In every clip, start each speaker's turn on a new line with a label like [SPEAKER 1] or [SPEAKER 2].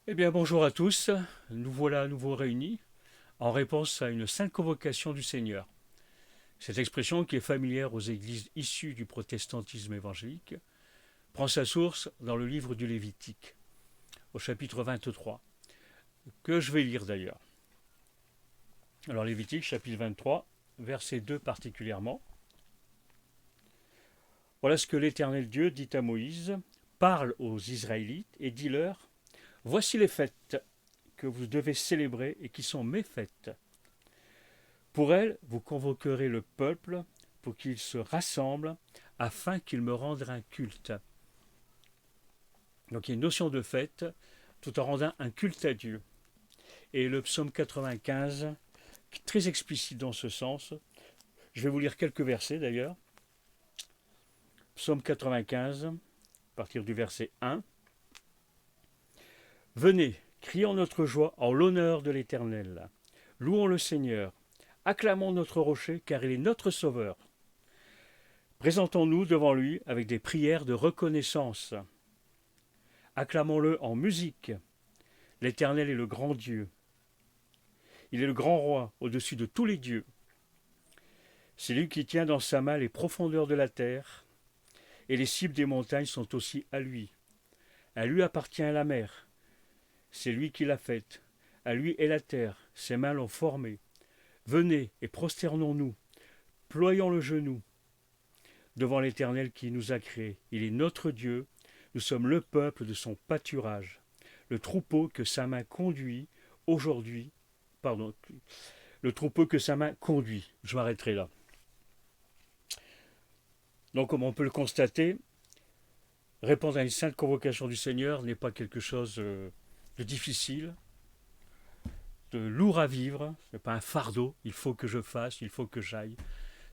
[SPEAKER 1] Eh bien, bonjour à tous. Nous voilà à nouveau réunis en réponse à une sainte convocation du Seigneur. Cette expression, qui est familière aux églises issues du protestantisme évangélique, prend sa source dans le livre du Lévitique, au chapitre 23, que je vais lire d'ailleurs. Alors, Lévitique, chapitre 23, verset 2 particulièrement. Voilà ce que l'Éternel Dieu dit à Moïse: parle aux Israélites et dis-leur: voici les fêtes que vous devez célébrer et qui sont mes fêtes. Pour elles, vous convoquerez le peuple pour qu'il se rassemble afin qu'il me rende un culte. Donc il y a une notion de fête tout en rendant un culte à Dieu. Et le psaume 95, très explicite dans ce sens. Je vais vous lire quelques versets d'ailleurs. Psaume 95, à partir du verset 1. Venez, crions notre joie en l'honneur de l'Éternel. Louons le Seigneur. Acclamons notre rocher, car il est notre sauveur. Présentons-nous devant lui avec des prières de reconnaissance. Acclamons-le en musique. L'Éternel est le grand Dieu. Il est le grand roi au-dessus de tous les dieux. C'est lui qui tient dans sa main les profondeurs de la terre, et les cimes des montagnes sont aussi à lui. À lui appartient la mer. C'est lui qui l'a faite. À lui est la terre. Ses mains l'ont formée. Venez et prosternons-nous. Ployons le genou devant l'Éternel qui nous a créés. Il est notre Dieu. Nous sommes le peuple de son pâturage, le troupeau que sa main conduit aujourd'hui. Pardon, le troupeau que sa main conduit. Je m'arrêterai là. Donc, comme on peut le constater, répondre à une sainte convocation du Seigneur n'est pas quelque chose de difficile, de lourd à vivre. Ce n'est pas un fardeau. Il faut que je fasse, il faut que j'aille.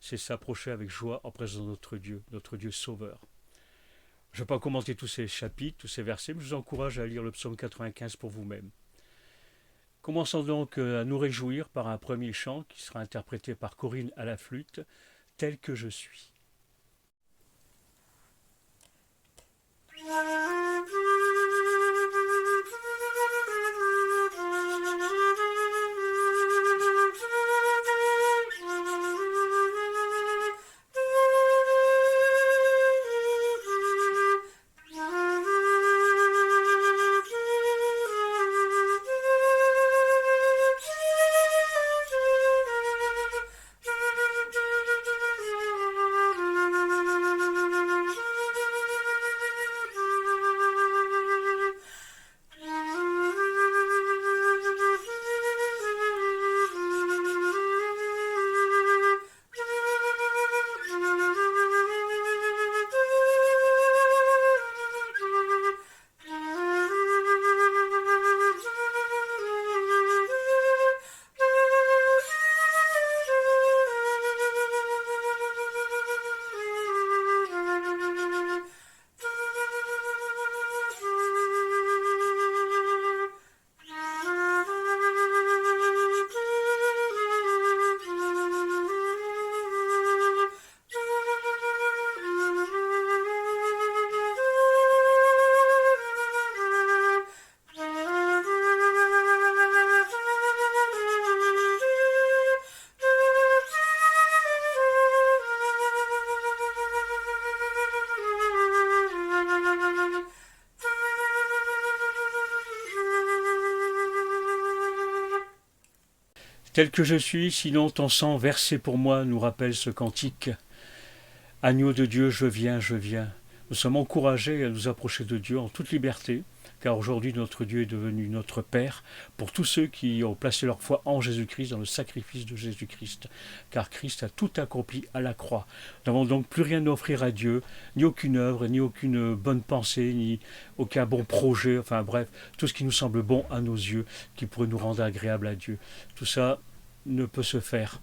[SPEAKER 1] C'est s'approcher avec joie en présence de notre Dieu sauveur. Je ne vais pas commenter tous ces chapitres, tous ces versets, mais je vous encourage à lire le psaume 95 pour vous-même. Commençons donc à nous réjouir par un premier chant qui sera interprété par Corinne à la flûte, tel que je suis. Tel que je suis, sinon ton sang versé pour moi, nous rappelle ce cantique. Agneau de Dieu, je viens, je viens. Nous sommes encouragés à nous approcher de Dieu en toute liberté, car aujourd'hui notre Dieu est devenu notre Père pour tous ceux qui ont placé leur foi en Jésus-Christ, dans le sacrifice de Jésus-Christ, car Christ a tout accompli à la croix. Nous n'avons donc plus rien à offrir à Dieu, ni aucune œuvre, ni aucune bonne pensée, ni aucun bon projet, enfin bref, tout ce qui nous semble bon à nos yeux, qui pourrait nous rendre agréables à Dieu. Tout ça ne peut se faire,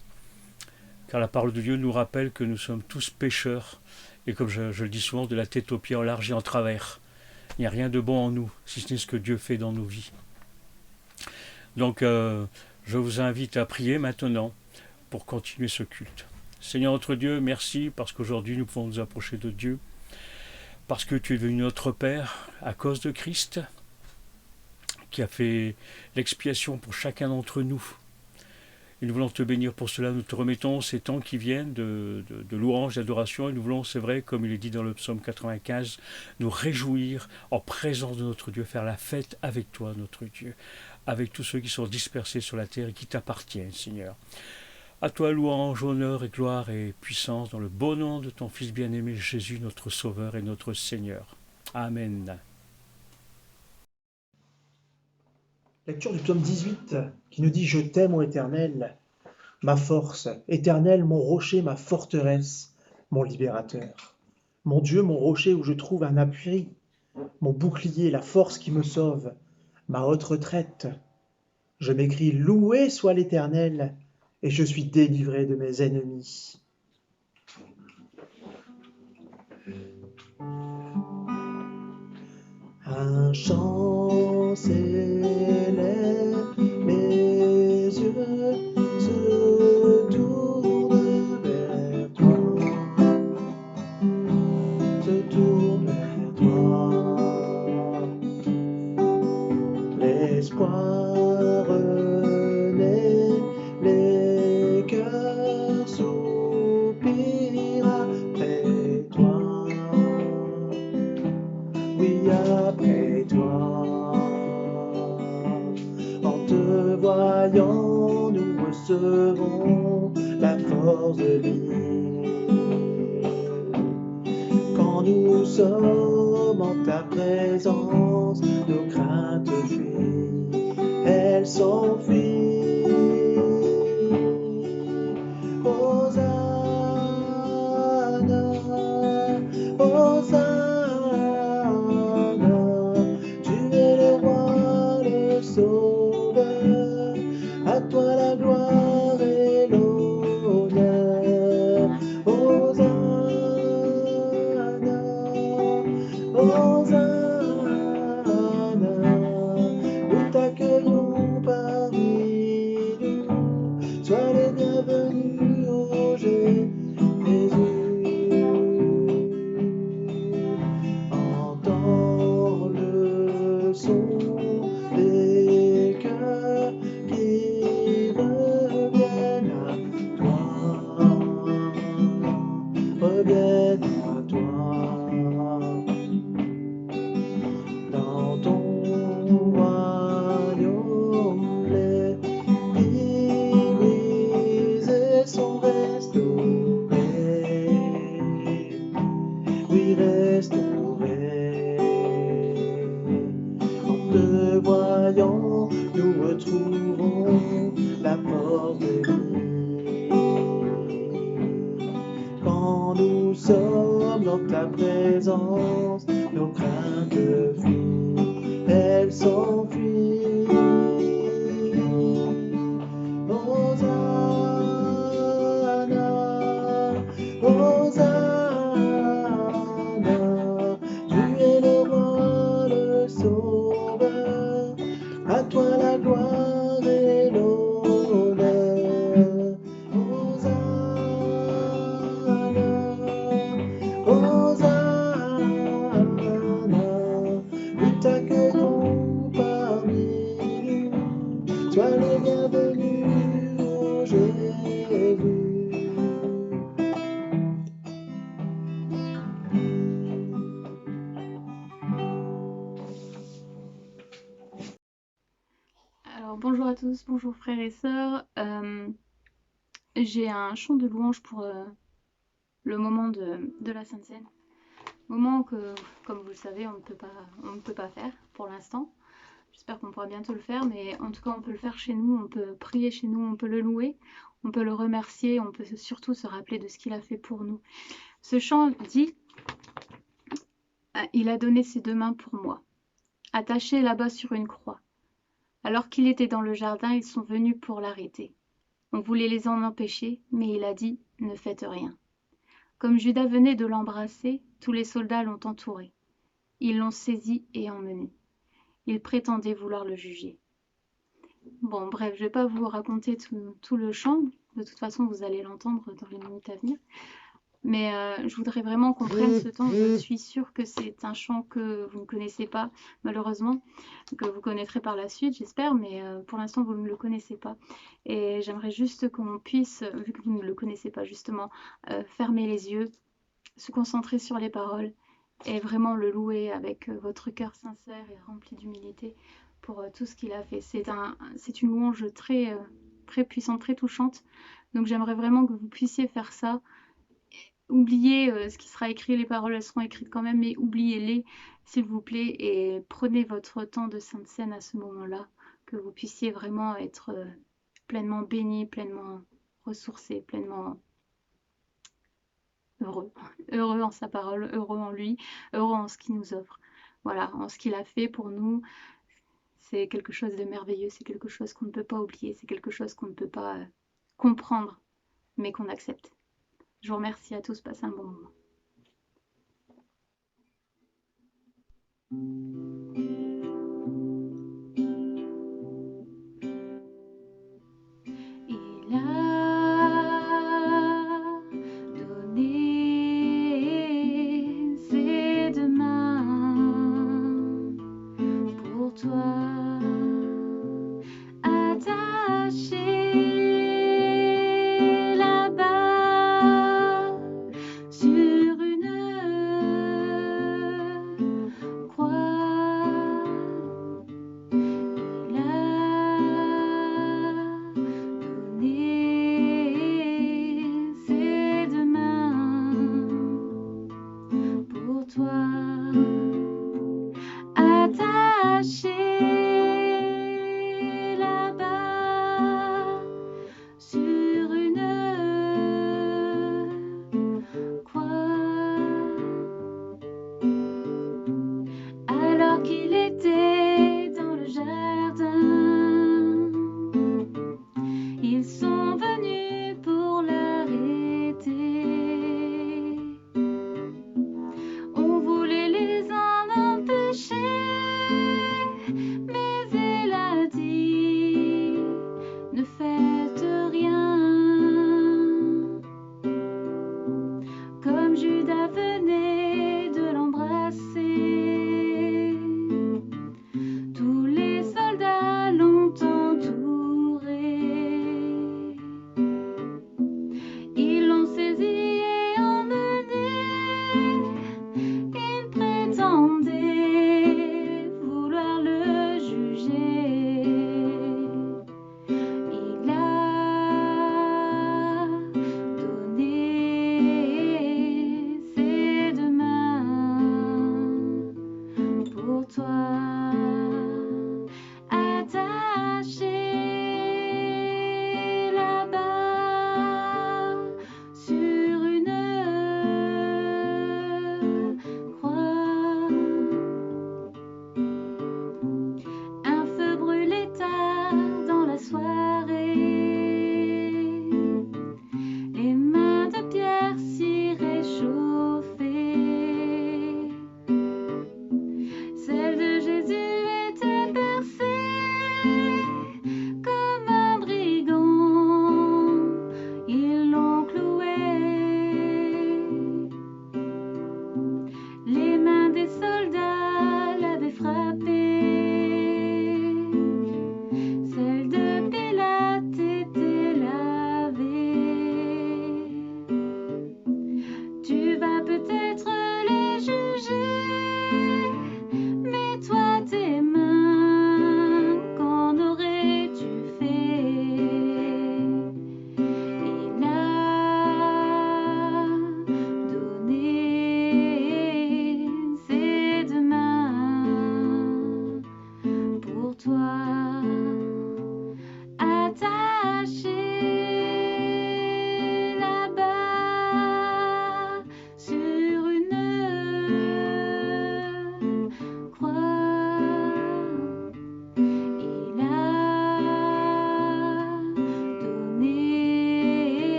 [SPEAKER 1] car la parole de Dieu nous rappelle que nous sommes tous pécheurs, et comme je le dis souvent, de la tête aux pieds, en large et en travers. Il n'y a rien de bon en nous, si ce n'est ce que Dieu fait dans nos vies. Donc, je vous invite à prier maintenant pour continuer ce culte. Seigneur notre Dieu, merci parce qu'aujourd'hui nous pouvons nous approcher de Dieu, parce que tu es devenu notre Père à cause de Christ, qui a fait l'expiation pour chacun d'entre nous. Et nous voulons te bénir pour cela. Nous te remettons ces temps qui viennent de louange, d'adoration. Et nous voulons, c'est vrai, comme il est dit dans le psaume 95, nous réjouir en présence de notre Dieu, faire la fête avec toi, notre Dieu, avec tous ceux qui sont dispersés sur la terre et qui t'appartiennent, Seigneur. À toi louange, honneur et gloire et puissance dans le beau nom de ton Fils bien-aimé Jésus, notre Sauveur et notre Seigneur. Amen.
[SPEAKER 2] Lecture du psaume 18 qui nous dit « Je t'aime, ô Éternel, ma force, Éternel, mon rocher, ma forteresse, mon libérateur. Mon Dieu, mon rocher où je trouve un appui, mon bouclier, la force qui me sauve, ma haute retraite. Je m'écrie « Loué soit l'Éternel » et je suis délivré de mes ennemis. » Un chant s'élève, mes yeux se tournent vers toi, se tournent vers toi. L'espoir renaît, les cœurs soupirent après toi. Oui, après toi. En te voyant, nous recevons la force de vivre. Quand nous sommes en ta présence, nos craintes fuient, elles s'enfuient. Hosanna, Hosanna, tu es le roi, le sauveur, à toi la gloire et l'honneur. Hosanna, Hosanna, nous t'accueillons parmi nous, sois le bienvenu ô Jésus. Entends le son des cœurs qui reviennent à toi, reviennent à toi. Dans ton royaume, les vies brisées sont restaurées, oui, restaurées. En te voyant, nous retrouvons la force de vie. Quand nous sommes dans ta présence, nos craintes fuient, elles s'enfuient. Hosanna, Hosanna, tu es le roi, le sauveur, à toi la gloire et l'honneur. Hosanna, Hosanna, nous t'accueillons parmi nous, sois le bienvenu ô Jésus.
[SPEAKER 3] Alors bonjour à tous, bonjour frères et sœurs. J'ai un chant de louange pour le moment de la Sainte Seine. Moment que, comme vous le savez, on ne peut pas faire pour l'instant. J'espère qu'on pourra bientôt le faire, mais en tout cas on peut le faire chez nous, on peut prier chez nous, on peut le louer, on peut le remercier, on peut surtout se rappeler de ce qu'il a fait pour nous. Ce chant dit « Il a donné ses deux mains pour moi, attaché là-bas sur une croix. Alors qu'il était dans le jardin, ils sont venus pour l'arrêter. On voulait les en empêcher, mais il a dit « Ne faites rien ». Comme Judas venait de l'embrasser, tous les soldats l'ont entouré. Ils l'ont saisi et emmené. Ils prétendaient vouloir le juger. Bon, bref, je ne vais pas vous raconter tout le chant. De toute façon, vous allez l'entendre dans les minutes à venir. Mais je voudrais vraiment qu'on prenne ce temps. Je suis sûre que c'est un chant que vous ne connaissez pas, malheureusement, que vous connaîtrez par la suite, j'espère, mais pour l'instant, vous ne le connaissez pas. Et j'aimerais juste qu'on puisse, vu que vous ne le connaissez pas justement, fermer les yeux, se concentrer sur les paroles et vraiment le louer avec votre cœur sincère et rempli d'humilité pour tout ce qu'il a fait. C'est une louange très, très puissante, très touchante. Donc j'aimerais vraiment que vous puissiez faire ça. Oubliez ce qui sera écrit, les paroles elles seront écrites quand même, mais oubliez-les s'il vous plaît et prenez votre temps de Sainte Seine à ce moment-là, que vous puissiez vraiment être pleinement béni, pleinement ressourcé, pleinement heureux. Heureux en sa parole, heureux en lui, heureux en ce qu'il nous offre. Voilà, en ce qu'il a fait pour nous, c'est quelque chose de merveilleux, c'est quelque chose qu'on ne peut pas oublier, c'est quelque chose qu'on ne peut pas comprendre, mais qu'on accepte. Je vous remercie à tous, passez un bon moment. Il a donné ses deux mains pour toi, attaché là-bas sur une croix. Il a donné ses deux mains pour toi, attaché là-bas sur une croix. Alors qu'il était dans le jardin, ils sont venus pour l'arrêter. On voulait les en empêcher, mais elle a dit, ne faites rien. Comme Judas venait de l'embrasser,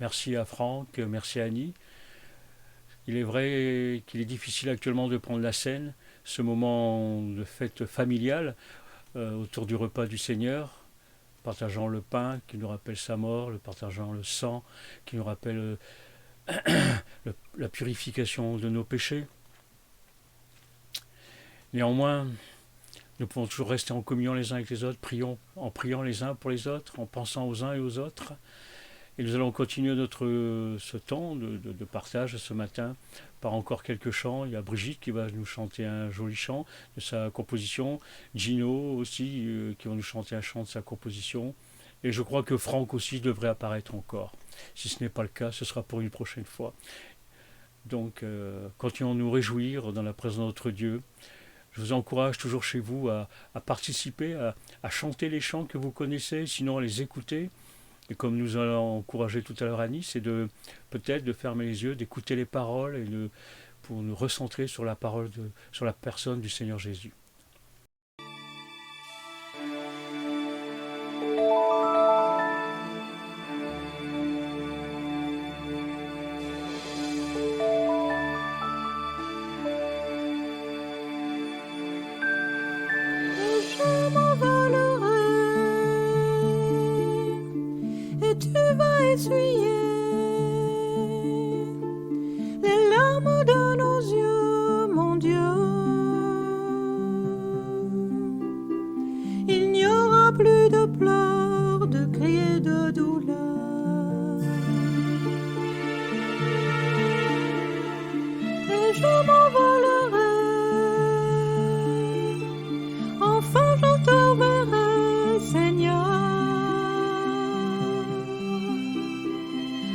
[SPEAKER 1] Merci à Franck, merci à Annie. Il est vrai qu'il est difficile actuellement de prendre la scène, ce moment de fête familiale autour du repas du Seigneur, partageant le pain qui nous rappelle sa mort, le partageant le sang qui nous rappelle la purification de nos péchés. Néanmoins, nous pouvons toujours rester en communion les uns avec les autres, en priant les uns pour les autres, en pensant aux uns et aux autres. Et nous allons continuer ce temps de partage ce matin par encore quelques chants. Il y a Brigitte qui va nous chanter un joli chant de sa composition, Gino aussi qui va nous chanter un chant de sa composition. Et je crois que Franck aussi devrait apparaître encore. Si ce n'est pas le cas, ce sera pour une prochaine fois. Donc, continuons à nous réjouir dans la présence de notre Dieu. Je vous encourage toujours chez vous à participer, à chanter les chants que vous connaissez, sinon à les écouter. Et comme nous allons encourager tout à l'heure Annie, c'est peut-être de fermer les yeux, d'écouter les paroles et pour nous recentrer sur la parole, sur la personne du Seigneur Jésus.
[SPEAKER 4] Les larmes de nos yeux, mon Dieu. Il n'y aura plus de pleurs, de cris et de douleur. Et je m'envolerai, enfin je te verrai, Seigneur.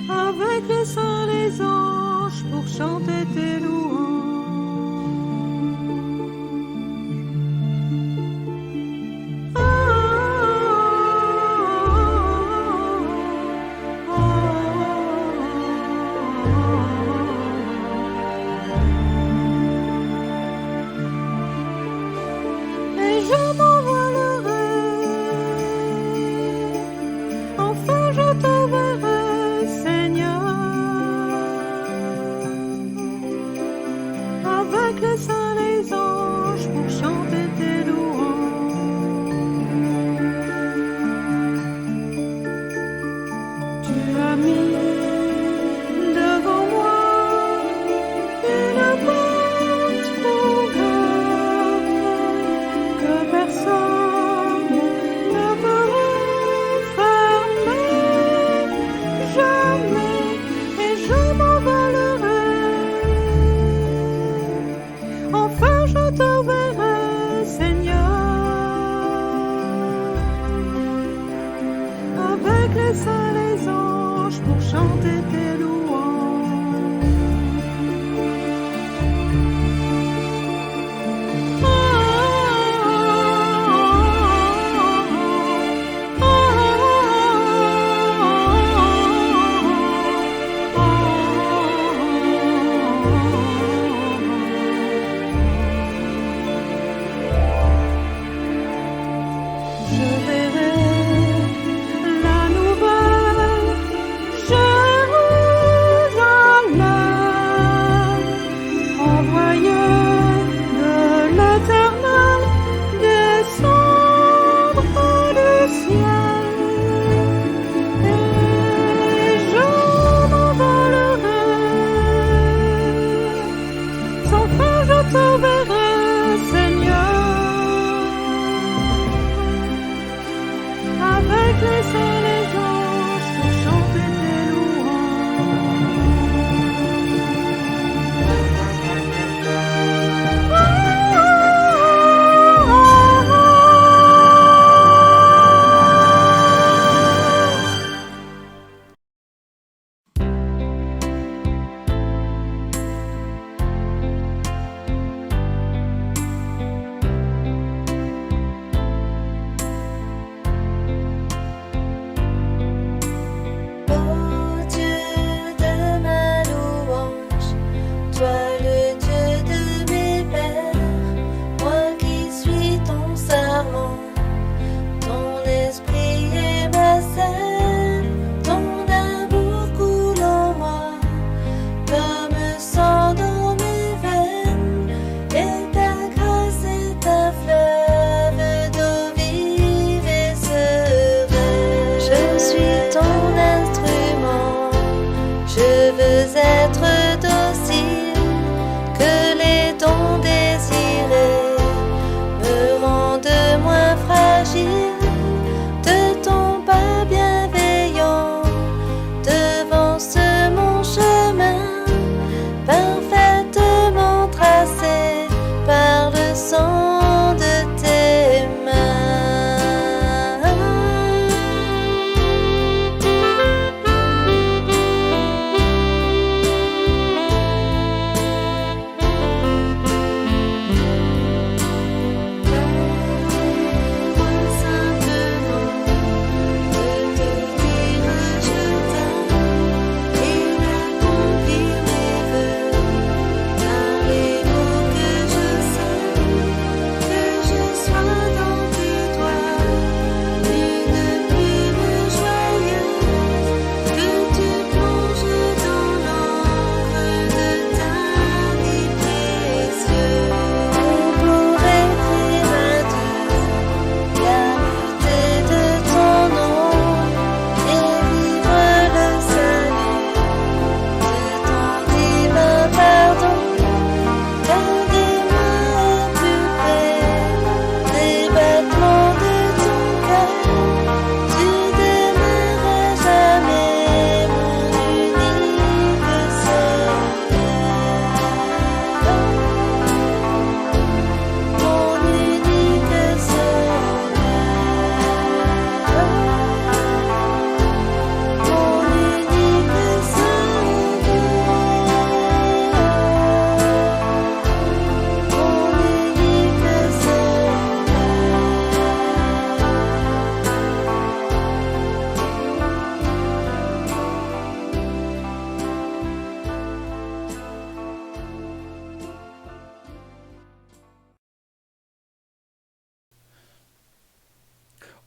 [SPEAKER 4] Avec les saints, les anges, pour chanter tes louanges. Et je m'envolerai, enfin je te verrai, Seigneur. Avec les saints, les anges, pour chanter tes louanges. Tu as mis devant moi une porte ouverte que personne ne peut refermer jamais, et je m'envolerai. Enfin je te verrai, Seigneur, avec les saints, les anges, pour chanter tes louanges. Je verrai la nouvelle Jérusalem.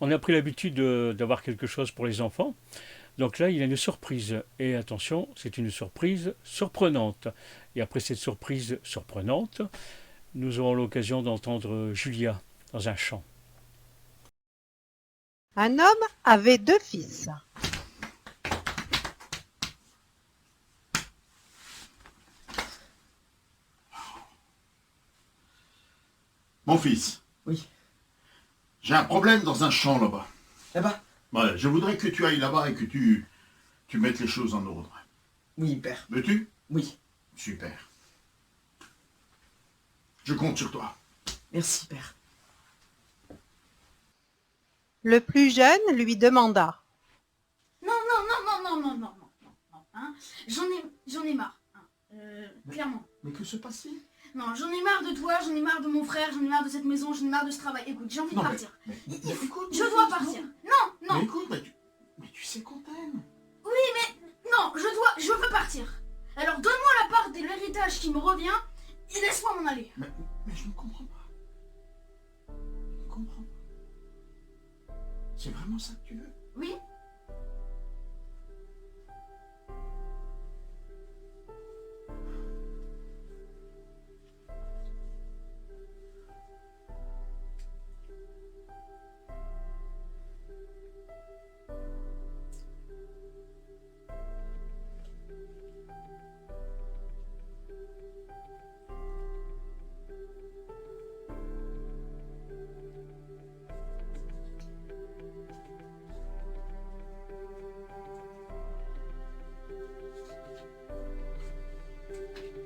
[SPEAKER 1] on a pris l'habitude d'avoir quelque chose pour les enfants. Donc là, il y a une surprise. Et attention, c'est une surprise surprenante. Et après cette surprise surprenante, nous aurons l'occasion d'entendre Julia dans un chant.
[SPEAKER 4] Un homme avait 2 fils.
[SPEAKER 5] Mon fils.
[SPEAKER 6] Oui.
[SPEAKER 5] J'ai un problème dans un champ là-bas.
[SPEAKER 6] Là-bas?
[SPEAKER 5] Ouais, je voudrais que tu ailles là-bas et que tu mettes les choses en ordre.
[SPEAKER 6] Oui, père.
[SPEAKER 5] Veux-tu?
[SPEAKER 6] Oui.
[SPEAKER 5] Super. Je compte sur toi.
[SPEAKER 6] Merci, père.
[SPEAKER 4] Le plus jeune lui demanda.
[SPEAKER 7] Non, hein. J'en ai marre. Hein. Clairement.
[SPEAKER 5] Mais que se passe-t-il?
[SPEAKER 7] Non, j'en ai marre de toi, j'en ai marre de mon frère, j'en ai marre de cette maison, j'en ai marre de ce travail. Écoute, j'ai envie de partir.
[SPEAKER 5] Écoute,
[SPEAKER 7] Je dois partir. Non.
[SPEAKER 5] Mais écoute, mais tu sais qu'on t'aime.
[SPEAKER 7] Non, je veux partir. Alors donne-moi la part de l'héritage qui me revient et laisse-moi m'en aller.
[SPEAKER 5] Mais je ne comprends pas. Je ne comprends pas. C'est vraiment ça que tu veux?
[SPEAKER 7] Oui.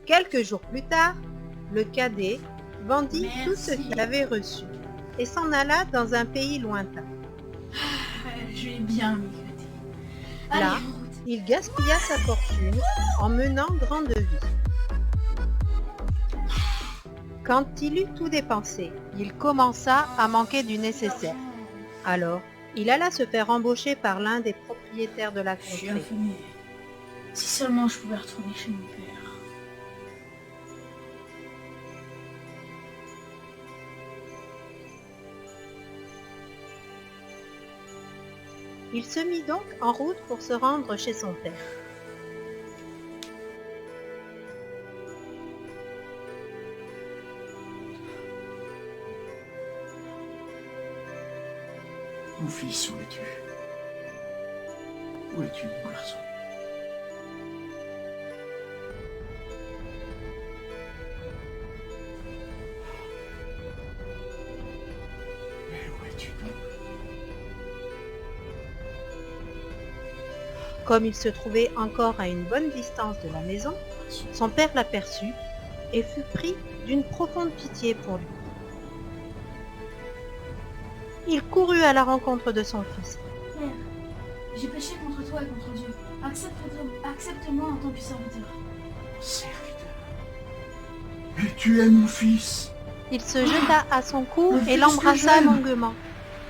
[SPEAKER 4] Quelques jours plus tard, le cadet vendit
[SPEAKER 7] Merci.
[SPEAKER 4] tout ce qu'il avait reçu et s'en alla dans un pays lointain.
[SPEAKER 7] Je vais bien m'éclater. Allez,
[SPEAKER 4] Là,
[SPEAKER 7] en route.
[SPEAKER 4] il gaspilla sa fortune en menant grande vie. Quand il eut tout dépensé, il commença à manquer du nécessaire. Alors, il alla se faire embaucher par l'un des propriétaires de la
[SPEAKER 7] Je suis
[SPEAKER 4] contrée.
[SPEAKER 7] affamée. Si seulement je pouvais retourner chez mon père.
[SPEAKER 4] Il se mit donc en route pour se rendre chez son père.
[SPEAKER 5] Mon fils, où es-tu? Où es-tu, mon garçon? Mais où es-tu donc?
[SPEAKER 4] Comme il se trouvait encore à une bonne distance de la maison, son père l'aperçut et fut pris d'une profonde pitié pour lui. Il courut à la rencontre de son fils.
[SPEAKER 7] Père, j'ai péché contre toi et contre Dieu. Accepte-moi en tant que serviteur.
[SPEAKER 5] Serviteur. Mais tu es mon fils.
[SPEAKER 4] Il se jeta à son cou
[SPEAKER 5] Le
[SPEAKER 4] et
[SPEAKER 5] fils
[SPEAKER 4] l'embrassa
[SPEAKER 5] que j'aime.
[SPEAKER 4] longuement.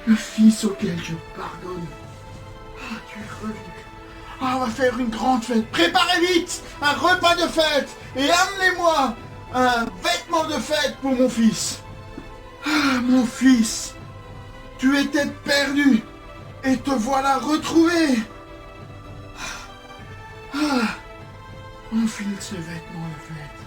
[SPEAKER 5] Le fils auquel je pardonne. Ah, tu es revenu. Ah, on va faire une grande fête. Préparez vite un repas de fête. Et amenez-moi un vêtement de fête pour mon fils. Ah, mon fils. Tu étais perdu. Et te voilà retrouvé. Ah, enfile ce vêtement de fête.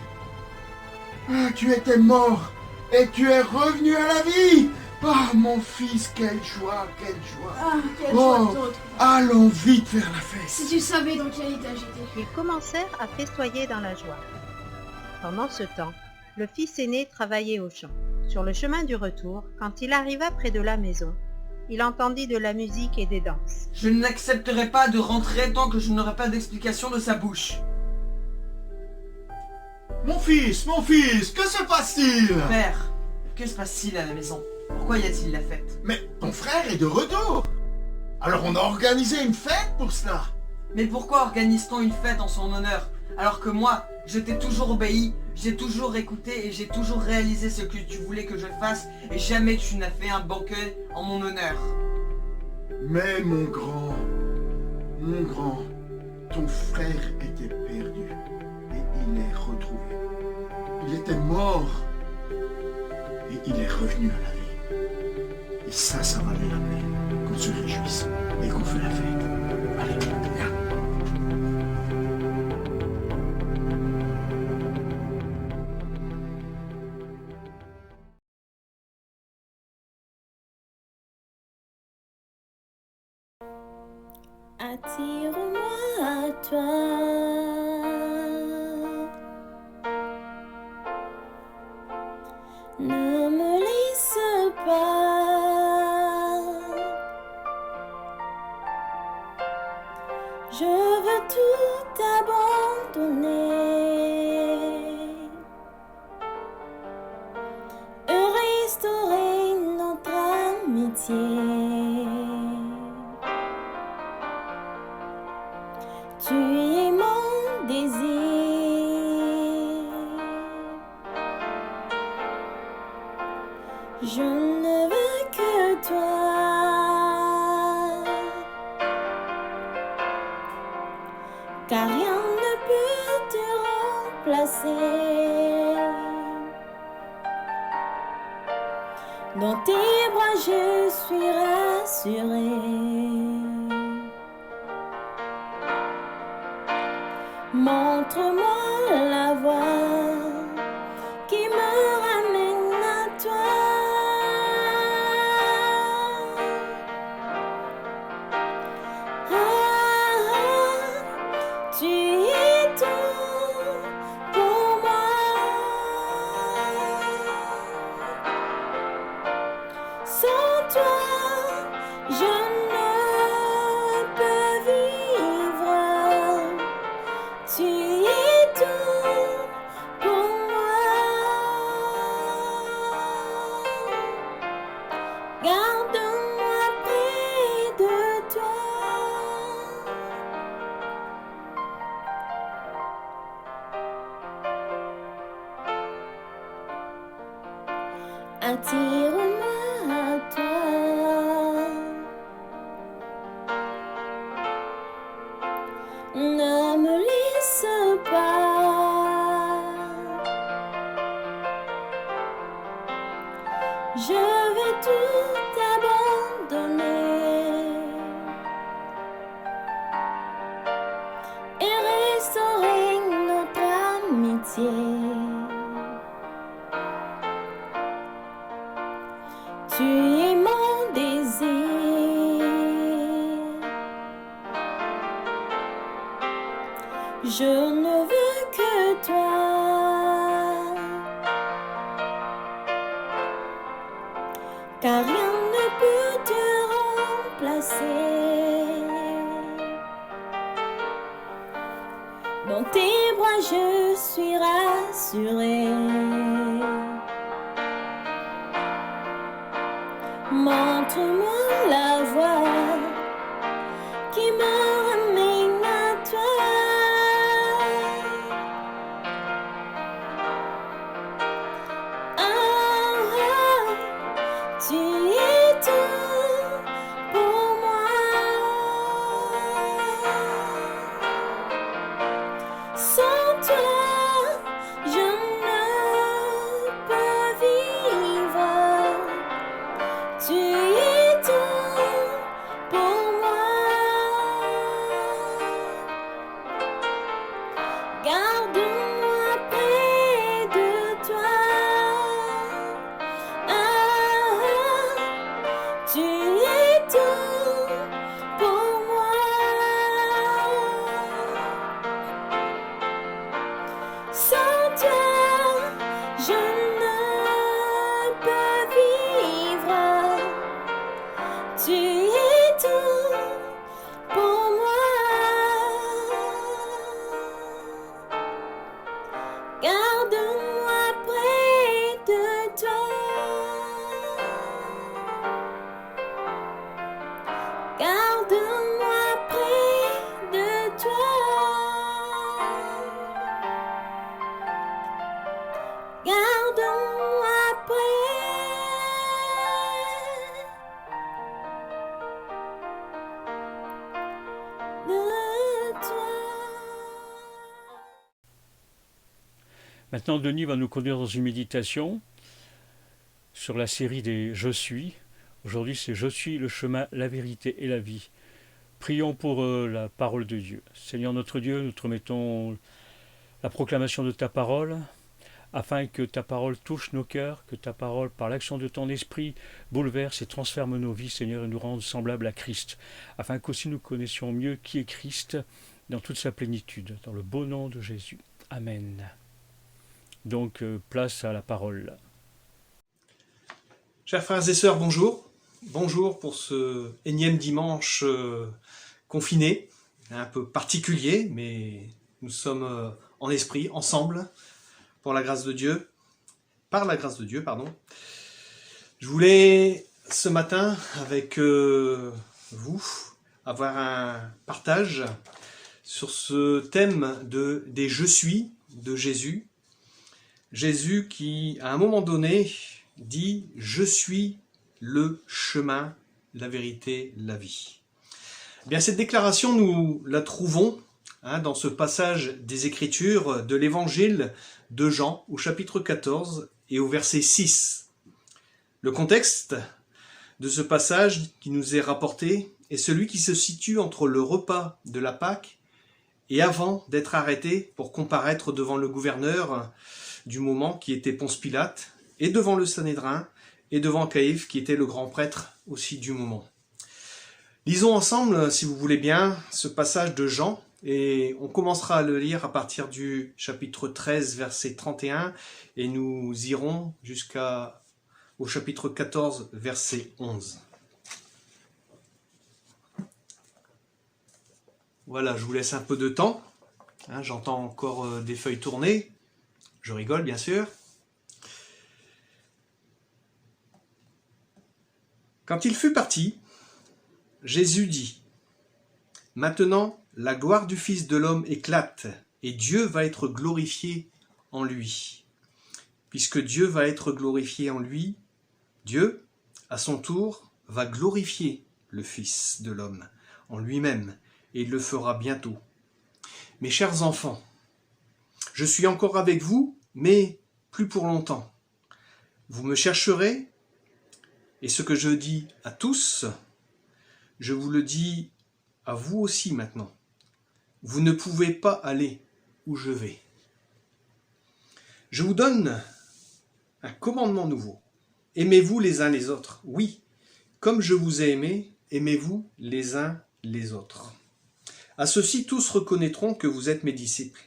[SPEAKER 5] Ah, tu étais mort. Et tu es revenu à la vie. Ah, mon fils, quelle joie, quelle joie.
[SPEAKER 7] Ah, quelle joie de te retrouver.
[SPEAKER 5] Allons vite vers la fête.
[SPEAKER 7] Si tu savais dans quel état j'étais.
[SPEAKER 4] Ils commencèrent à festoyer dans la joie. Pendant ce temps, le fils aîné travaillait au champ. Sur le chemin du retour, quand il arriva près de la maison, il entendit de la musique et des danses.
[SPEAKER 6] Je n'accepterai pas de rentrer tant que je n'aurai pas d'explication de sa bouche.
[SPEAKER 5] Mon fils, que se passe-t-il?
[SPEAKER 6] Père, que se passe-t-il à la maison? Pourquoi y a-t-il la fête?
[SPEAKER 5] Mais ton frère est de retour. Alors on a organisé une fête pour cela.
[SPEAKER 6] Mais pourquoi organise-t-on une fête en son honneur? Alors que moi, je t'ai toujours obéi, j'ai toujours écouté et j'ai toujours réalisé ce que tu voulais que je fasse et jamais tu n'as fait un banquet en mon honneur.
[SPEAKER 5] Mais mon grand, ton frère était perdu et il est retrouvé. Il était mort et il est revenu à la vie. Et Ça valait la peine qu'on se réjouisse et qu'on fait la fête. Allez, viens.
[SPEAKER 8] Attire-moi à toi. Ne me laisse pas. Je veux tout abandonner et restaurer notre amitié. Tu es mon désir. Je ne veux que toi. Car rien ne peut te remplacer. Dans tes bras je suis rassurée. Montre-moi la voie qui me ramène à toi. Tu es tout pour moi. Sans toi, je ne peux vivre. Tu es tout pour moi. Garde-moi près de toi. Attire-moi à toi. Ne me laisse pas. Je vais tout abandonner et restaurer notre amitié. Tu es mon désir. Je ne veux que toi. Car rien ne peut te remplacer. Dans tes bras je suis rassurée. Montre-moi la voie qui me ramène à toi. Tu es tout pour moi. Sans toi, je ne peux vivre. Tu es tout pour moi. Garde-moi près de toi. Tu es tout pour moi. Sans toi, je ne peux vivre. Tu es tout pour moi. Garde-moi près de toi. Garde-moi près de toi. Garde-moi près de toi.
[SPEAKER 1] Maintenant, Denis va nous conduire dans une méditation sur la série des Je suis. Aujourd'hui, c'est « Je suis le chemin, la vérité et la vie ». Prions pour la parole de Dieu. Seigneur notre Dieu, nous te remettons la proclamation de ta parole, afin que ta parole touche nos cœurs, que ta parole, par l'action de ton esprit, bouleverse et transforme nos vies, Seigneur, et nous rende semblables à Christ, afin qu'aussi nous connaissions mieux qui est Christ dans toute sa plénitude, dans le beau nom de Jésus. Amen. Donc, place à la parole.
[SPEAKER 9] Chers frères et sœurs, bonjour. Bonjour pour ce énième dimanche confiné, un peu particulier, mais nous sommes en esprit, ensemble, pour la grâce de Dieu, par la grâce de Dieu, pardon. Je voulais ce matin, avec vous, avoir un partage sur ce thème des « Je suis » de Jésus. Jésus qui, à un moment donné, dit « Je suis le chemin, la vérité, la vie ». Eh bien, cette déclaration, nous la trouvons dans ce passage des Écritures de l'Évangile de Jean, au chapitre 14 et au verset 6. Le contexte de ce passage qui nous est rapporté est celui qui se situe entre le repas de la Pâque et avant d'être arrêté pour comparaître devant le gouverneur du moment qui était Ponce Pilate, et devant le Sanhédrin, et devant Caïphe qui était le grand prêtre aussi du moment. Lisons ensemble, si vous voulez bien, ce passage de Jean, et on commencera à le lire à partir du chapitre 13, verset 31, et nous irons jusqu'au chapitre 14, verset 11. Voilà, je vous laisse un peu de temps. J'entends encore des feuilles tourner. Je rigole, bien sûr. Quand il fut parti, Jésus dit « Maintenant, la gloire du Fils de l'homme éclate, et Dieu va être glorifié en lui. Puisque Dieu va être glorifié en lui, Dieu, à son tour, va glorifier le Fils de l'homme en lui-même, et il le fera bientôt. Mes chers enfants, je suis encore avec vous, mais plus pour longtemps. Vous me chercherez, et ce que je dis à tous, je vous le dis à vous aussi maintenant. Vous ne pouvez pas aller où je vais. Je vous donne un commandement nouveau. Aimez-vous les uns les autres. Oui, comme je vous ai aimé, aimez-vous les uns les autres. À ceci, tous reconnaîtront que vous êtes mes disciples,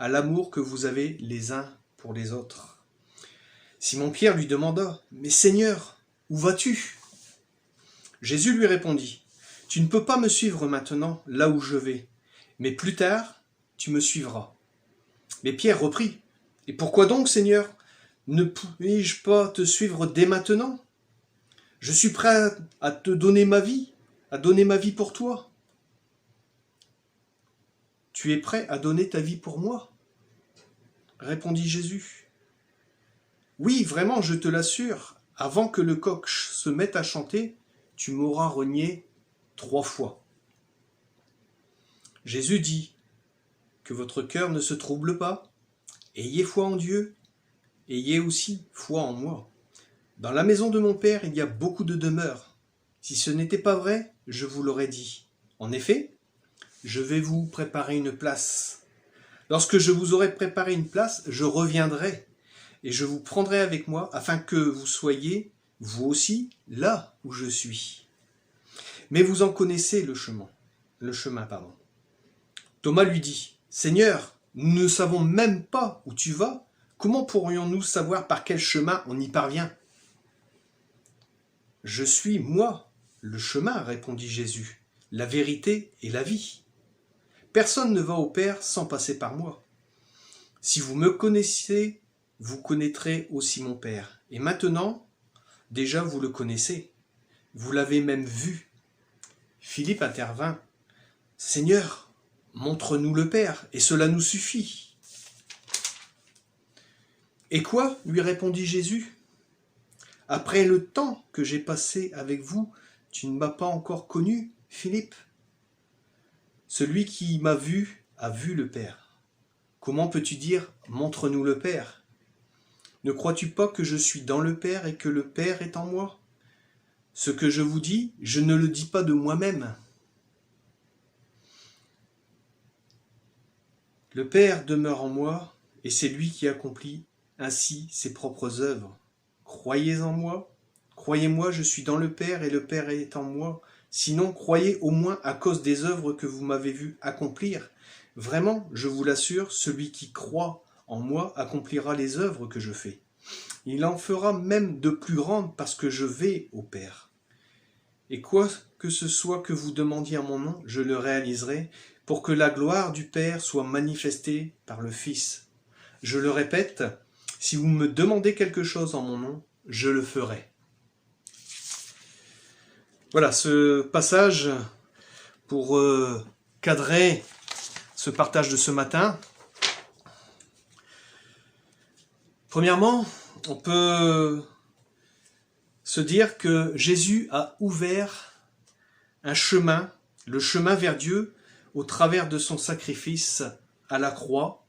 [SPEAKER 9] à l'amour que vous avez les uns pour les autres. Simon-Pierre lui demanda « Mais Seigneur, où vas-tu » Jésus lui répondit « Tu ne peux pas me suivre maintenant là où je vais, mais plus tard, tu me suivras. » Mais Pierre reprit « Et pourquoi donc, Seigneur, ne puis-je pas te suivre dès maintenant ? Je suis prêt à te donner ma vie, à donner ma vie pour toi. » « Tu es prêt à donner ta vie pour moi ?» répondit Jésus. « Oui, vraiment, je te l'assure, avant que le coq se mette à chanter, tu m'auras renié 3 fois. » Jésus dit « Que votre cœur ne se trouble pas, ayez foi en Dieu, ayez aussi foi en moi. Dans la maison de mon Père, il y a beaucoup de demeures. Si ce n'était pas vrai, je vous l'aurais dit. En effet, je vais vous préparer une place. Lorsque je vous aurai préparé une place, je reviendrai et je vous prendrai avec moi afin que vous soyez, vous aussi, là où je suis. Mais vous en connaissez le chemin. Thomas lui dit, « Seigneur, nous ne savons même pas où tu vas. Comment pourrions-nous savoir par quel chemin on y parvient ?»« Je suis, moi, le chemin, répondit Jésus, la vérité et la vie. Personne ne va au Père sans passer par moi. Si vous me connaissez, vous connaîtrez aussi mon Père. Et maintenant, déjà vous le connaissez. Vous l'avez même vu. » Philippe intervint. « Seigneur, montre-nous le Père, et cela nous suffit. » « Et quoi ?» lui répondit Jésus. « Après le temps que j'ai passé avec vous, tu ne m'as pas encore connu, Philippe. Celui qui m'a vu a vu le Père. Comment peux-tu dire « Montre-nous le Père » ? Ne crois-tu pas que je suis dans le Père et que le Père est en moi ? Ce que je vous dis, je ne le dis pas de moi-même. Le Père demeure en moi, et c'est lui qui accomplit ainsi ses propres œuvres. Croyez en moi, croyez-moi, je suis dans le Père, et le Père est en moi. Sinon, croyez au moins à cause des œuvres que vous m'avez vu accomplir. Vraiment, je vous l'assure, celui qui croit en moi accomplira les œuvres que je fais. Il en fera même de plus grandes parce que je vais au Père. Et quoi que ce soit que vous demandiez en mon nom, je le réaliserai pour que la gloire du Père soit manifestée par le Fils. Je le répète, si vous me demandez quelque chose en mon nom, je le ferai. Voilà ce passage pour cadrer ce partage de ce matin. Premièrement, on peut se dire que Jésus a ouvert un chemin, le chemin vers Dieu, au travers de son sacrifice à la croix.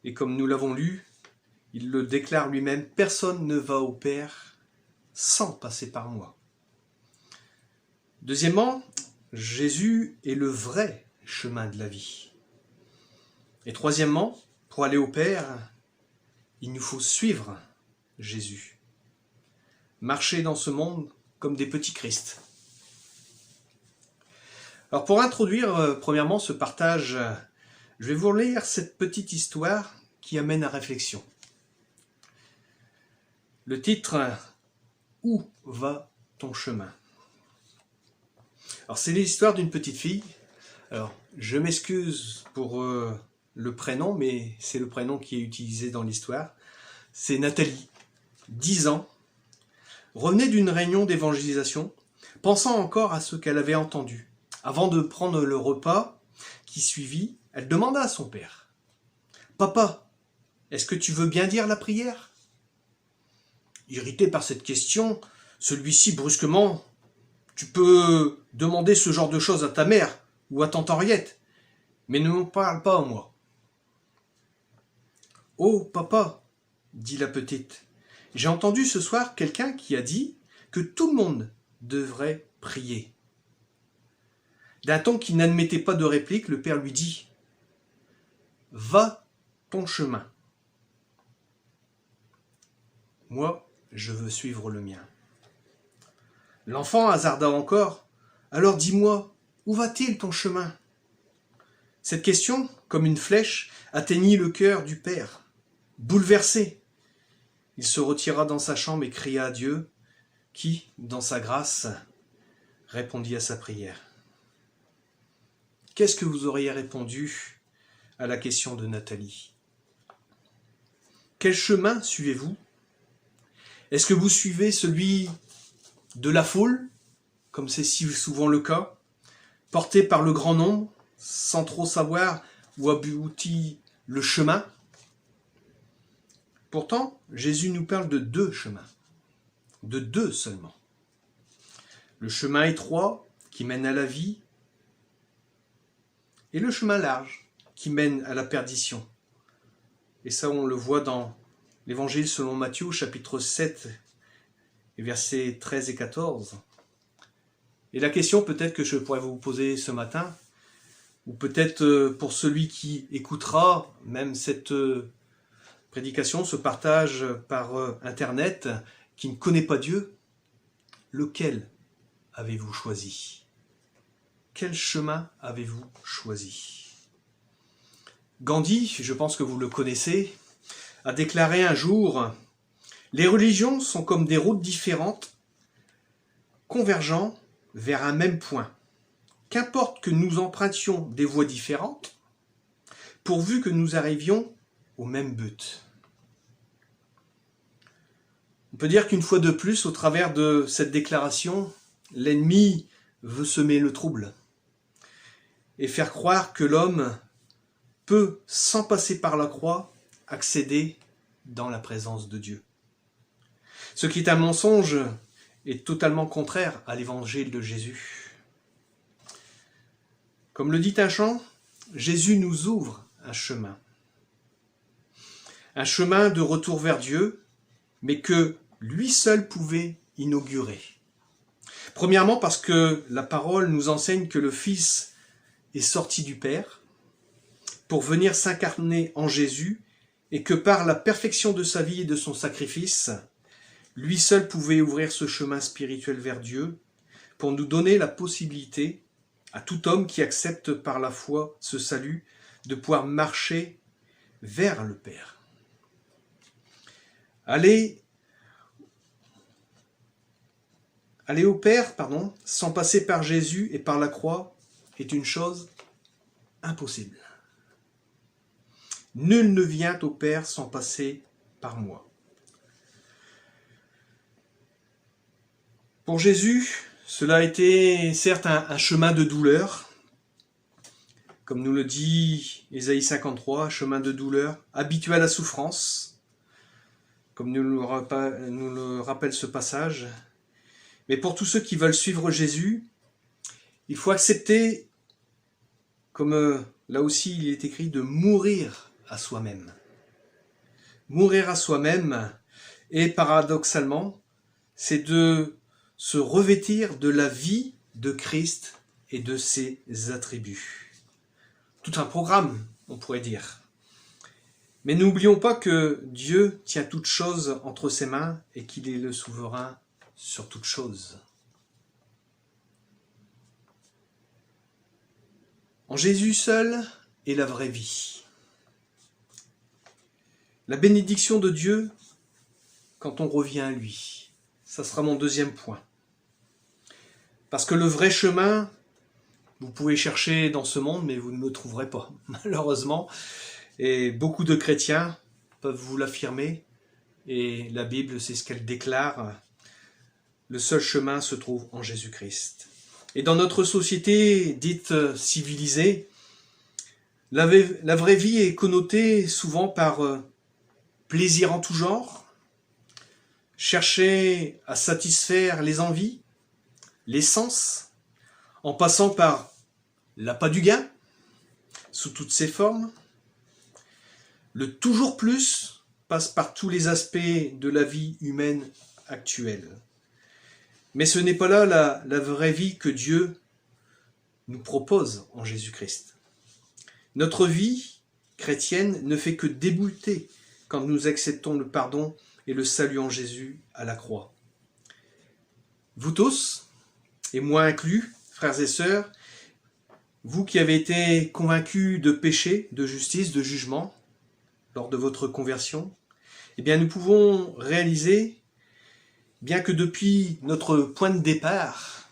[SPEAKER 9] Et comme nous l'avons lu, il le déclare lui-même, « Personne ne va au Père sans passer par moi ». Deuxièmement, Jésus est le vrai chemin de la vie. Et troisièmement, pour aller au Père, il nous faut suivre Jésus. Marcher dans ce monde comme des petits Christ. Alors pour introduire premièrement ce partage, je vais vous lire cette petite histoire qui amène à réflexion. Le titre « Où va ton chemin ?» Alors c'est l'histoire d'une petite fille. Alors je m'excuse pour le prénom, mais c'est le prénom qui est utilisé dans l'histoire. C'est Nathalie, 10 ans, revenait d'une réunion d'évangélisation, pensant encore à ce qu'elle avait entendu. Avant de prendre le repas qui suivit, elle demanda à son père, « Papa, est-ce que tu veux bien dire la prière ?» Irrité par cette question, celui-ci brusquement, « Tu peux demander ce genre de choses à ta mère ou à tante Henriette, mais ne m'en parle pas à moi. »« Oh, papa, dit la petite, j'ai entendu ce soir quelqu'un qui a dit que tout le monde devrait prier. » D'un ton qui n'admettait pas de réplique, le père lui dit « Va ton chemin. Moi, je veux suivre le mien. » L'enfant hasarda encore « Alors dis-moi, où va-t-il ton chemin ?» Cette question, comme une flèche, atteignit le cœur du père. Bouleversé, il se retira dans sa chambre et cria à Dieu, qui, dans sa grâce, répondit à sa prière. Qu'est-ce que vous auriez répondu à la question de Nathalie? Quel chemin suivez-vous? Est-ce que vous suivez celui de la foule, comme c'est si souvent le cas, porté par le grand nombre, sans trop savoir où aboutit le chemin? Pourtant, Jésus nous parle de 2 chemins, de 2 seulement. Le chemin étroit qui mène à la vie et le chemin large qui mène à la perdition. Et ça, on le voit dans l'Évangile selon Matthieu, chapitre 7, versets 13 et 14. Et la question peut-être que je pourrais vous poser ce matin, ou peut-être pour celui qui écoutera même cette prédication, ce partage par Internet, qui ne connaît pas Dieu, lequel avez-vous choisi? Quel chemin avez-vous choisi? Gandhi, je pense que vous le connaissez, a déclaré un jour « Les religions sont comme des routes différentes, convergeant vers un même point. Qu'importe que nous empruntions des voies différentes, pourvu que nous arrivions au même but. » On peut dire qu'une fois de plus, au travers de cette déclaration, l'ennemi veut semer le trouble et faire croire que l'homme peut, sans passer par la croix, accéder dans la présence de Dieu. Ce qui est un mensonge est totalement contraire à l'évangile de Jésus. Comme le dit un chant, Jésus nous ouvre un chemin de retour vers Dieu, mais que lui seul pouvait inaugurer. Premièrement, parce que la parole nous enseigne que le Fils est sorti du Père pour venir s'incarner en Jésus et que par la perfection de sa vie et de son sacrifice, lui seul pouvait ouvrir ce chemin spirituel vers Dieu pour nous donner la possibilité à tout homme qui accepte par la foi ce salut de pouvoir marcher vers le Père. Aller au Père, sans passer par Jésus et par la croix est une chose impossible. Nul ne vient au Père sans passer par moi. Pour Jésus, cela a été certes un chemin de douleur, comme nous le dit Ésaïe 53, un chemin de douleur, habitué à la souffrance, comme nous le rappelle ce passage. Mais pour tous ceux qui veulent suivre Jésus, il faut accepter, comme là aussi il est écrit, de mourir à soi-même. Mourir à soi-même, et paradoxalement, c'est de se revêtir de la vie de Christ et de ses attributs. Tout un programme, on pourrait dire. Mais n'oublions pas que Dieu tient toutes choses entre ses mains et qu'il est le souverain sur toutes choses. En Jésus seul est la vraie vie. La bénédiction de Dieu quand on revient à lui. Ça sera mon deuxième point. Parce que le vrai chemin, vous pouvez chercher dans ce monde, mais vous ne le trouverez pas, malheureusement. Et beaucoup de chrétiens peuvent vous l'affirmer. Et la Bible, c'est ce qu'elle déclare. Le seul chemin se trouve en Jésus-Christ. Et dans notre société dite civilisée, la vraie vie est connotée souvent par plaisir en tout genre, chercher à satisfaire les envies, les sens, en passant par l'appât du gain, sous toutes ses formes. Le toujours plus passe par tous les aspects de la vie humaine actuelle. Mais ce n'est pas là la vraie vie que Dieu nous propose en Jésus-Christ. Notre vie chrétienne ne fait que débuter quand nous acceptons le pardon et le salut en Jésus à la croix. Vous tous, et moi inclus, frères et sœurs, vous qui avez été convaincus de péché, de justice, de jugement, lors de votre conversion, eh bien nous pouvons réaliser, bien que depuis notre point de départ,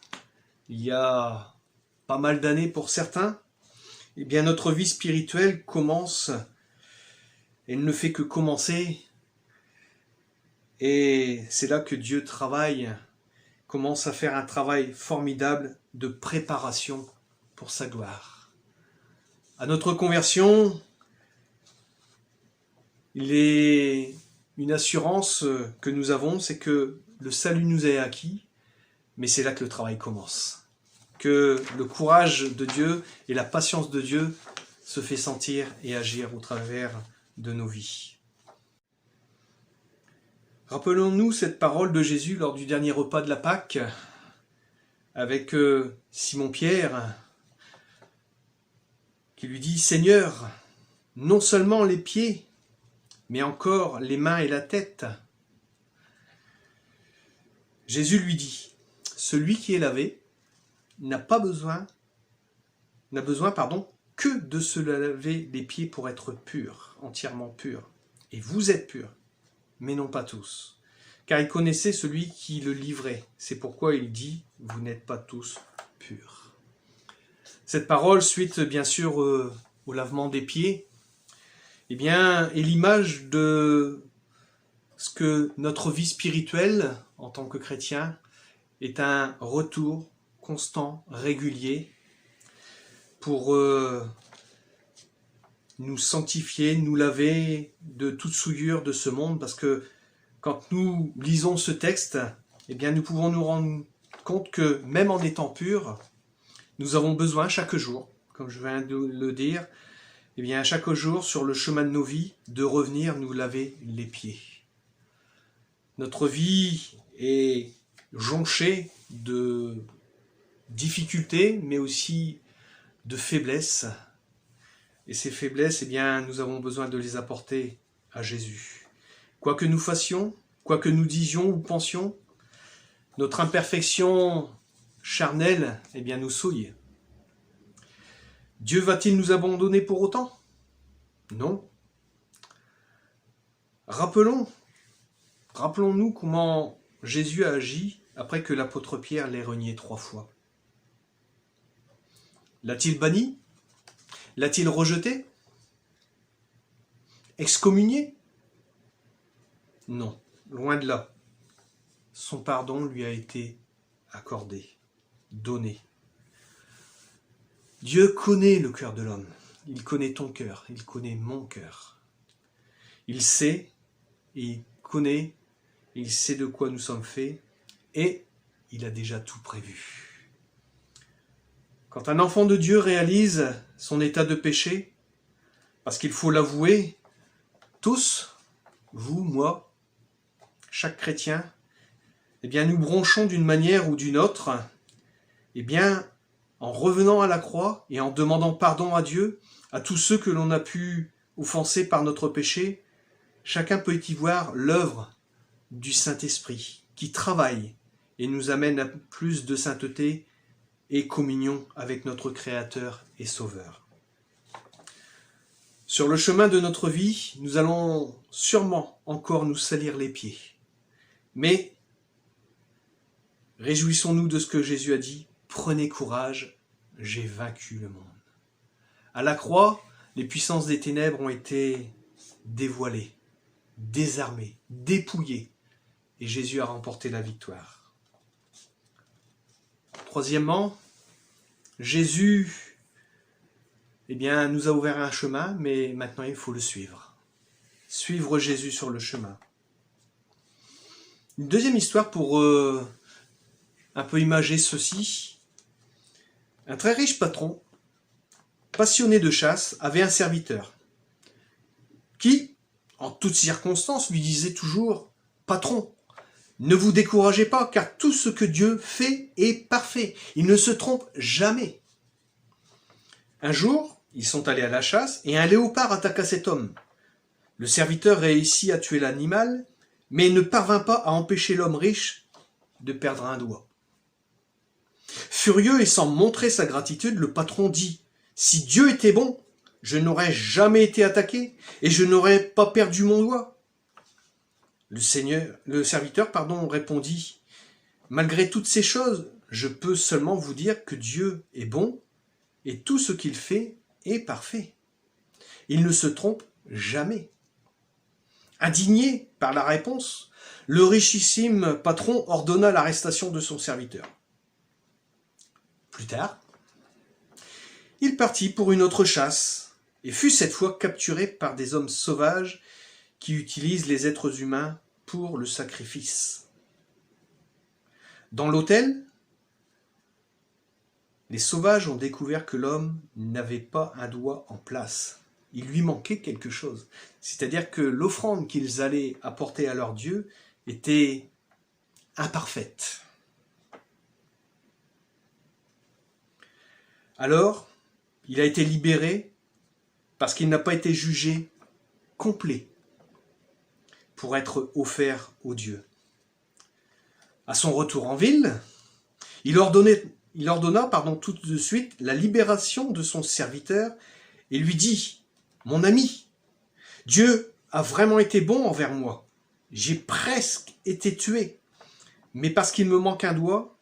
[SPEAKER 9] il y a pas mal d'années pour certains, eh bien notre vie spirituelle commence, elle ne fait que commencer, et c'est là que Dieu commence à faire un travail formidable de préparation pour sa gloire. À notre conversion, il est une assurance que nous avons, c'est que le salut nous est acquis, mais c'est là que le travail commence. Que le courage de Dieu et la patience de Dieu se fait sentir et agir au travers de nos vies. Rappelons-nous cette parole de Jésus lors du dernier repas de la Pâque, avec Simon-Pierre, qui lui dit « Seigneur, non seulement les pieds, mais encore les mains et la tête. » Jésus lui dit, celui qui est lavé n'a besoin que de se laver les pieds pour être pur, entièrement pur. Et vous êtes purs, mais non pas tous. Car il connaissait celui qui le livrait. C'est pourquoi il dit, vous n'êtes pas tous purs. Cette parole, suite bien sûr au lavement des pieds, eh bien, est l'image de ce que notre vie spirituelle, en tant que chrétien, est un retour constant, régulier, pour nous sanctifier, nous laver de toute souillure de ce monde, parce que quand nous lisons ce texte, eh bien, nous pouvons nous rendre compte que même en étant purs, nous avons besoin chaque jour, comme je viens de le dire, eh bien, chaque jour, sur le chemin de nos vies, de revenir nous laver les pieds. Notre vie est jonchée de difficultés, mais aussi de faiblesses. Et ces faiblesses, eh bien, nous avons besoin de les apporter à Jésus. Quoi que nous fassions, quoi que nous disions ou pensions, notre imperfection charnelle, eh bien, nous souille. Dieu va-t-il nous abandonner pour autant? Non. Rappelons-nous comment Jésus a agi après que l'apôtre Pierre l'ait renié 3 fois. L'a-t-il banni? L'a-t-il rejeté? Excommunié? Non, loin de là. Son pardon lui a été accordé, donné. Dieu connaît le cœur de l'homme. Il connaît ton cœur, il connaît mon cœur. Il sait, il connaît, il sait de quoi nous sommes faits et il a déjà tout prévu. Quand un enfant de Dieu réalise son état de péché, parce qu'il faut l'avouer, tous, vous, moi, chaque chrétien, eh bien nous bronchons d'une manière ou d'une autre, eh bien en revenant à la croix et en demandant pardon à Dieu, à tous ceux que l'on a pu offenser par notre péché, chacun peut y voir l'œuvre du Saint-Esprit qui travaille et nous amène à plus de sainteté et communion avec notre Créateur et Sauveur. Sur le chemin de notre vie, nous allons sûrement encore nous salir les pieds. Mais réjouissons-nous de ce que Jésus a dit, prenez courage, j'ai vaincu le monde. À la croix, les puissances des ténèbres ont été dévoilées, désarmées, dépouillées, et Jésus a remporté la victoire. Troisièmement, Jésus nous a ouvert un chemin, mais maintenant il faut le suivre. Suivre Jésus sur le chemin. Une deuxième histoire pour un peu imager ceci. Un très riche patron, passionné de chasse, avait un serviteur qui, en toutes circonstances, lui disait toujours « Patron, ne vous découragez pas, car tout ce que Dieu fait est parfait. Il ne se trompe jamais. » Un jour, ils sont allés à la chasse et un léopard attaqua cet homme. Le serviteur réussit à tuer l'animal, mais ne parvint pas à empêcher l'homme riche de perdre un doigt. Furieux et sans montrer sa gratitude, le patron dit « Si Dieu était bon, je n'aurais jamais été attaqué et je n'aurais pas perdu mon doigt. » Le serviteur répondit « Malgré toutes ces choses, je peux seulement vous dire que Dieu est bon et tout ce qu'il fait est parfait. Il ne se trompe jamais. » Indigné par la réponse, le richissime patron ordonna l'arrestation de son serviteur. Plus tard, il partit pour une autre chasse et fut cette fois capturé par des hommes sauvages qui utilisent les êtres humains pour le sacrifice. Dans l'hôtel, les sauvages ont découvert que l'homme n'avait pas un doigt en place. Il lui manquait quelque chose. C'est-à-dire que l'offrande qu'ils allaient apporter à leur Dieu était imparfaite. Alors, il a été libéré parce qu'il n'a pas été jugé complet pour être offert au Dieu. À son retour en ville, il ordonna tout de suite la libération de son serviteur et lui dit « Mon ami, Dieu a vraiment été bon envers moi. J'ai presque été tué, mais parce qu'il me manque un doigt,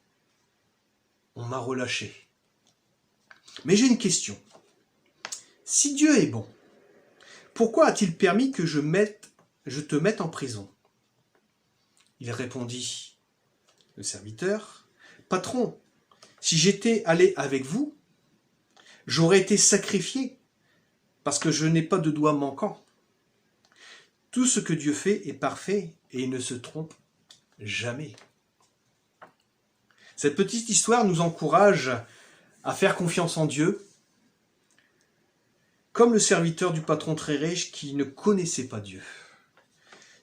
[SPEAKER 9] on m'a relâché. Mais j'ai une question. Si Dieu est bon, pourquoi a-t-il permis que je te mette en prison ?» Il répondit, le serviteur, « Patron, si j'étais allé avec vous, j'aurais été sacrifié parce que je n'ai pas de doigt manquant. Tout ce que Dieu fait est parfait et il ne se trompe jamais. » Cette petite histoire nous encourage à faire confiance en Dieu, comme le serviteur du patron très riche qui ne connaissait pas Dieu.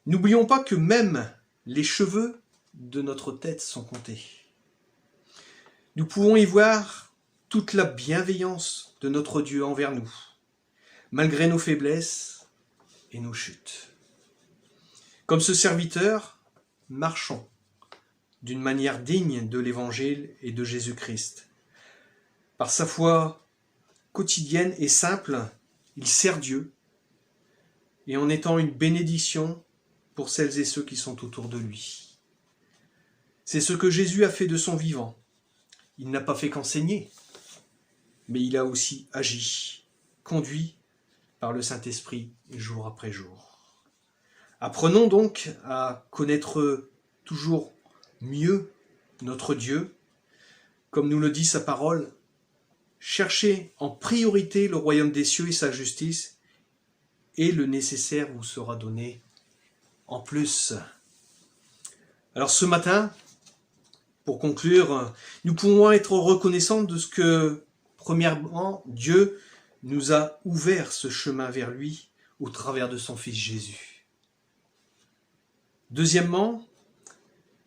[SPEAKER 9] N'oublions pas que même les cheveux de notre tête sont comptés. Nous pouvons y voir toute la bienveillance de notre Dieu envers nous, malgré nos faiblesses et nos chutes. Comme ce serviteur, marchons d'une manière digne de l'Évangile et de Jésus-Christ. Par sa foi quotidienne et simple, il sert Dieu, et en étant une bénédiction pour celles et ceux qui sont autour de lui. C'est ce que Jésus a fait de son vivant. Il n'a pas fait qu'enseigner, mais il a aussi agi, conduit par le Saint-Esprit jour après jour. Apprenons donc à connaître toujours mieux notre Dieu, comme nous le dit sa parole, cherchez en priorité le royaume des cieux et sa justice, et le nécessaire vous sera donné en plus. Alors ce matin, pour conclure, nous pouvons être reconnaissants de ce que, premièrement, Dieu nous a ouvert ce chemin vers lui au travers de son Fils Jésus. Deuxièmement,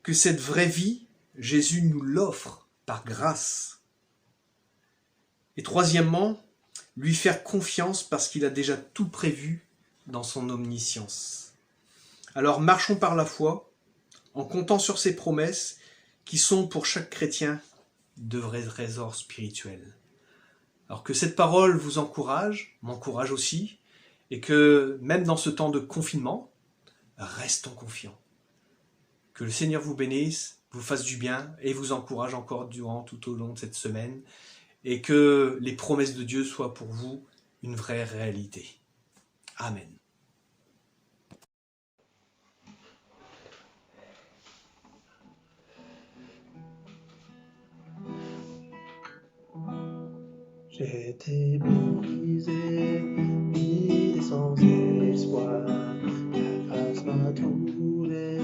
[SPEAKER 9] que cette vraie vie, Jésus nous l'offre par grâce. Et troisièmement, lui faire confiance parce qu'il a déjà tout prévu dans son omniscience. Alors marchons par la foi, en comptant sur ses promesses, qui sont pour chaque chrétien de vrais trésors spirituels. Alors que cette parole vous encourage, m'encourage aussi, et que même dans ce temps de confinement, restons confiants. Que le Seigneur vous bénisse, vous fasse du bien et vous encourage encore tout au long de cette semaine, et que les promesses de Dieu soient pour vous une vraie réalité. Amen.
[SPEAKER 2] J'étais brisé, vide et sans espoir. Ta grâce m'a trouvé,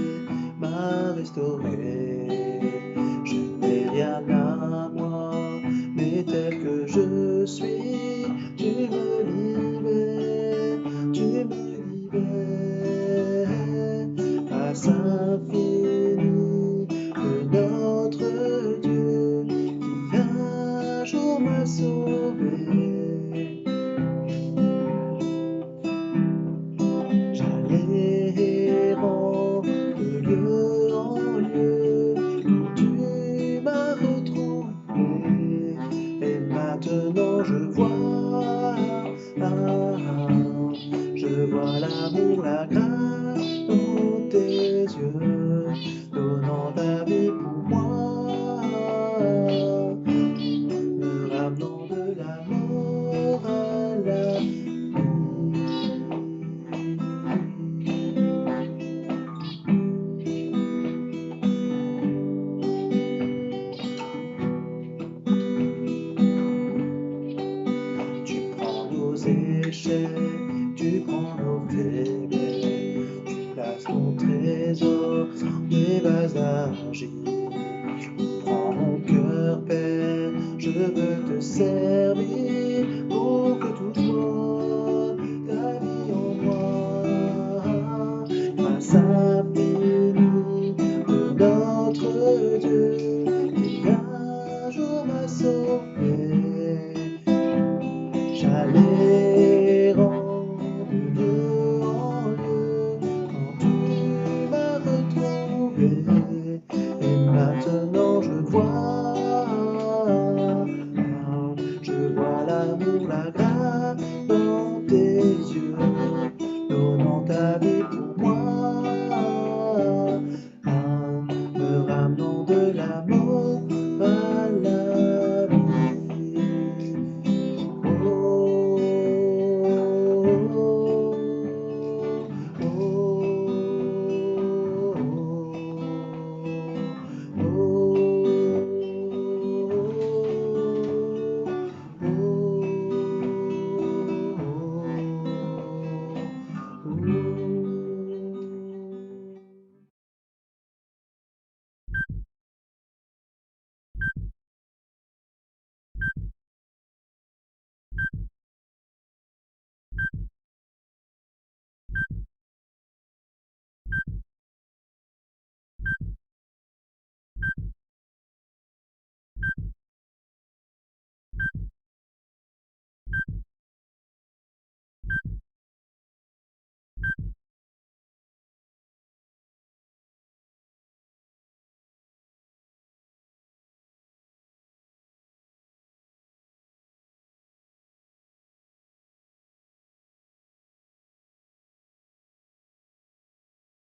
[SPEAKER 2] m'a restauré. Je n'ai rien à moi, mais tel que je suis, tu me libères, tu me libères. Grâce infinie de notre Dieu, qui un jour m'a sauvé. J'allais errant de lieu en lieu, quand tu m'as retrouvé. Et maintenant je vois l'amour, la grâce dans tes yeux, donnant ta vie pour moi, me ramenant de la mort à la vie. Tu prends nos échecs, tu prends nos faiblesses, tu places ton trésor dans des vases d'argile. Prends mon cœur, Père, je veux te servir.